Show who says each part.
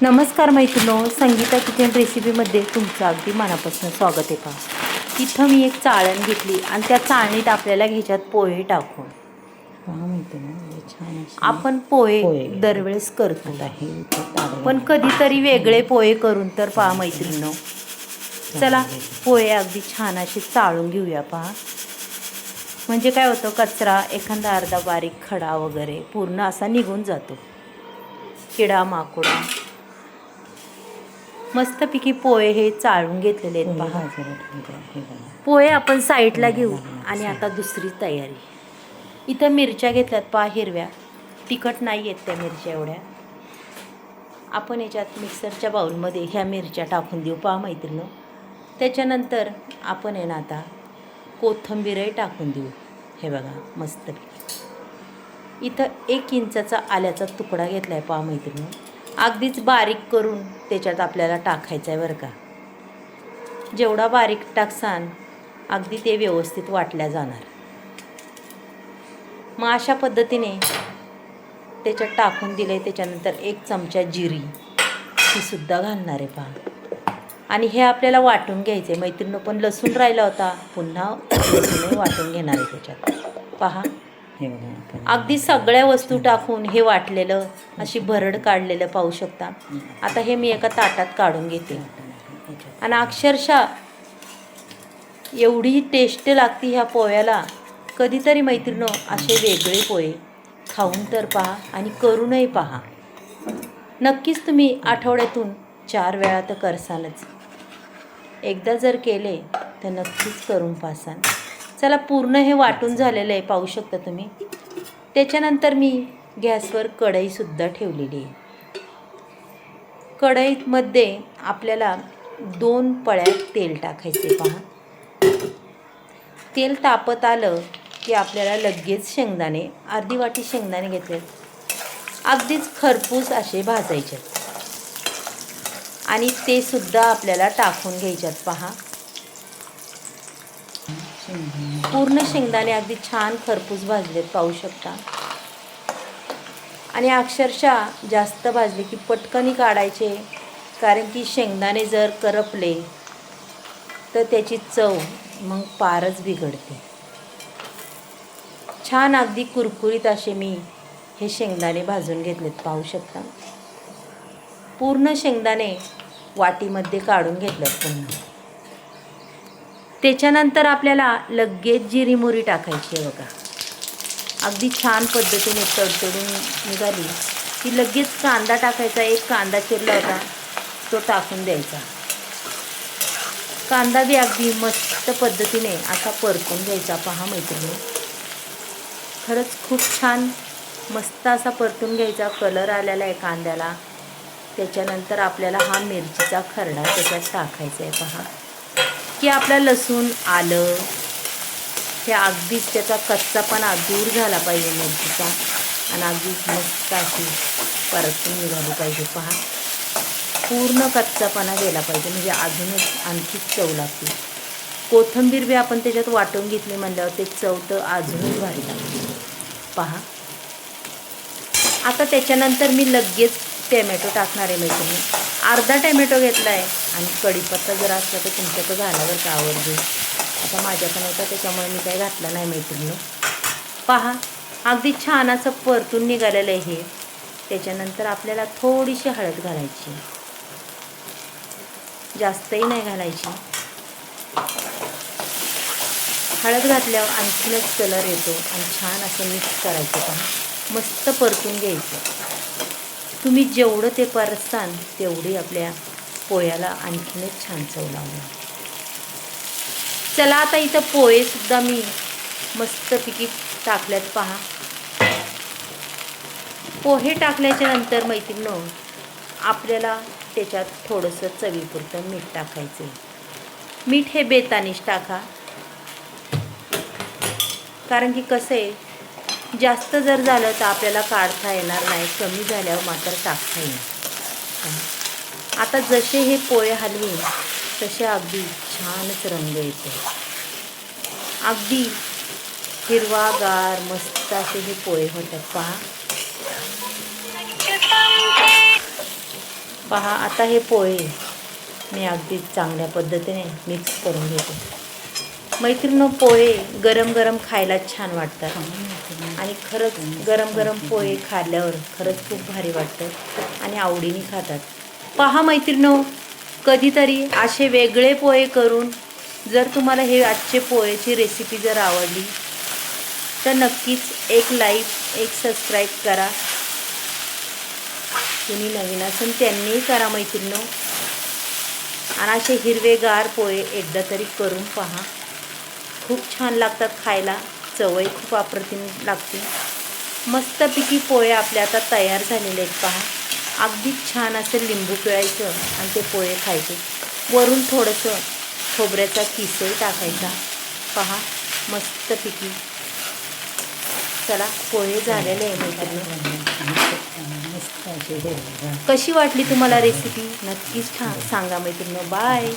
Speaker 1: नमस्कार मैत्रिणो, संगीता किचन रेसिपीमध्ये तुमचं अगदी मनापासून स्वागत आहे. पहा, इथं मी एक चाळण घेतली आणि त्या चाळणीत आपल्याला ह्याच्यात पोहे टाकून
Speaker 2: छान
Speaker 1: आपण पोहे दरवेळेस करतो, पण कधीतरी वेगळे पोहे करून तर पहा मैत्रिणो. चला पोहे अगदी छान असे चाळून घेऊया. पहा, म्हणजे काय होतं, कचरा एखादा अर्धा बारीक खडा वगैरे पूर्ण असा निघून जातो, किडा माकोडा. मस्तपैकी पोहे हे चाळून घेतलेले आहेत. पहा, पोहे आपण साईडला घेऊ आणि आता दुसरी तयारी. इथं मिरच्या घेतल्यात. पहा, हिरव्या, तिखट नाही आहेत त्या मिरच्या एवढ्या. आपण याच्यात मिक्सरच्या बाउलमध्ये ह्या मिरच्या टाकून देऊ. पहा मैत्रिणी, त्याच्यानंतर आपण आहे ना आता कोथिंबीरही टाकून देऊ. हे बघा मस्तपैकी. इथं 1 इंचाचा आल्याचा तुकडा घेतला आहे. पहा मैत्रिणी, अगदीच बारीक करून त्याच्यात आपल्याला टाकायचं आहे बरं का. जेवढा बारीक टाकसान अगदी ते व्यवस्थित वाटल्या जाणार. मग अशा पद्धतीने त्याच्यात टाकून दिले. त्याच्यानंतर 1 चमचा जिरी ही सुद्धा घालणार आहे. पहा, आणि हे आपल्याला वाटून घ्यायचं आहे मैत्रिणी. पण लसूण राहिला होता, पुन्हा लसूणही वाटून घेणार आहे त्याच्यात. पहा, अगदी सगळ्या वस्तू टाकून हे वाटलेलं अशी भरड काढलेलं पाहू शकता. आता हे मी एका ताटात काढून घेते. आणि अक्षरशः एवढी टेस्ट लागते ह्या पोह्याला. कधीतरी मैत्रिणो असे वेगळे पोहे खाऊन तर पहा आणि करूनही पहा. नक्कीच तुम्ही आठवड्यातून 4 वेळा तर करसालच. एकदा जर केले तर नक्कीच करून पाहसान. चला, पूर्ण हे वाटून झालेलं आहे पाहू शकता तुम्ही. त्याच्यानंतर मी गॅसवर कढईसुद्धा ठेवलेली आहे. कढईमध्ये आपल्याला 2 पळ्या तेल टाकायचे. पहा, तेल तापत आलं की आपल्याला लगेच शेंगदाणे, अर्धी वाटी शेंगदाणे घेतले, अगदीच खरपूस असे भाजायचे आणि ते सुद्धा आपल्याला टाकून घ्यायच्यात. पहा, पूर्ण शेंगदाणे अगदी छान खरपूस भाजलेत पाहू शकता. आणि अक्षरशः जास्त भाजले की पटकनी काढायचे, कारण की शेंगदाणे जर करपले तर त्याची चव मग पारच बिघडते. छान अगदी कुरकुरीत असे मी हे शेंगदाणे भाजून घेतलेत पाहू शकता. पूर्ण शेंगदाणे वाटीमध्ये काढून घेतलेत. पुन्हा त्याच्यानंतर आपल्याला लगेच जिरी मोहरी टाकायची आहे. बघा, अगदी छान पद्धतीने तडतडून निघाली की लगेच कांदा टाकायचा. 1 कांदा चिरला होता तो टाकून द्यायचा. कांदा बी अगदी मस्त पद्धतीने असा परतून घ्यायचा. पहा मैत्रिणी, खरंच खूप छान मस्त असा परतून घ्यायचा. कलर आलेला आहे कांद्याला. त्याच्यानंतर आपल्याला हा मिरचीचा खरडा त्याच्यात टाकायचा आहे. पहा की आपला लसूण आलं हे अगदीच त्याचा कच्चापणा दूर झाला पाहिजे मिरचीचा, आणि अगदीच मस्त अशी परतून निघाली पाहिजे. पहा, पूर्ण कच्चापणा गेला पाहिजे, म्हणजे अजूनच आणखीच चव लागते. कोथिंबीर बी आपण त्याच्यात वाटून घेतली म्हणल्यावर ते चव तर अजूनच भारी लागते. पहा, आता त्याच्यानंतर मी लगेच टॅमॅटो टाकणार आहे मैत्रिणी. अर्धा टॅमॅटो घेतला आहे आणि कढीपत्ता जर असला तर तुमच्याकडं घालावर का आवडते. आता माझ्याकडे होता त्याच्यामुळे मी काही घातलं नाही मैत्रिणी. पहा, अगदी छान असं परतून निघालेलं आहे हे. त्याच्यानंतर आपल्याला थोडीशी हळद घालायची, जास्तही नाही घालायची. हळद घातल्यावर आणखीनच कलर येतो आणि छान असं मिक्स करायचं. पहा, मस्त परतून घ्यायचं. तुम्ही जेवढं ते परतसान तेवढी आपल्या पोह्याला आणखीनच छान चव लागणार. चला, आता इथं पोहेसुद्धा मी मस्तपैकी टाकल्यात. पहा, पोहे टाकल्याच्या नंतर मैत्रिणींनो आपल्याला त्याच्यात थोडंसं चवीपुरतं मीठ टाकायचं आहे. मीठ हे बेतानीच टाका, कारण की कसं आहे, जास्त जर झालं तर आपल्याला काढता येणार नाही, कमी झाल्यावर मात्र टाकता येईल. आता जसे हे पोहे हलवीन तसे अगदी छानच रंग येतो. अगदी हिरवागार मस्त असे हे पोहे होतात. पहा, पहा आता हे पोहे मी अगदी चांगल्या पद्धतीने मिक्स करून घेते. मैत्रिणींनो, पोहे गरम गरम खायला छान वाटतात आणि खरंच गरम गरम पोहे खाल्ल्यावर खरंच खूप भारी वाटतं आणि आवडीने खातात. पहा मैत्रिणींनो, कधीतरी असे वेगळे पोहे करून, जर तुम्हाला हे आजचे पोहेची रेसिपी जर आवडली तर नक्कीच एक लाईक, एक सबस्क्राईब करा. कुणी नवीन असेल त्यांनीही करा मैत्रिणींनो. आणि असे हिरवेगार पोहे एकदा तरी करून पहा. खूप छान लागतात खायला, चवही खूप अप्रतिम लागते. मस्तपैकी पोहे आपले आता तयार झालेले आहेत पहा. अगदी छान असं लिंबू पिळायचं आणि ते पोहे खायचे. वरून थोडंसं खोबऱ्याचा किसही टाकायचा. पहा मस्तपैकी. चला, पोहे झालेले आहे मैत्रिणी. कशी वाटली तुम्हाला रेसिपी नक्कीच सांगा मैत्रिणी. बाय.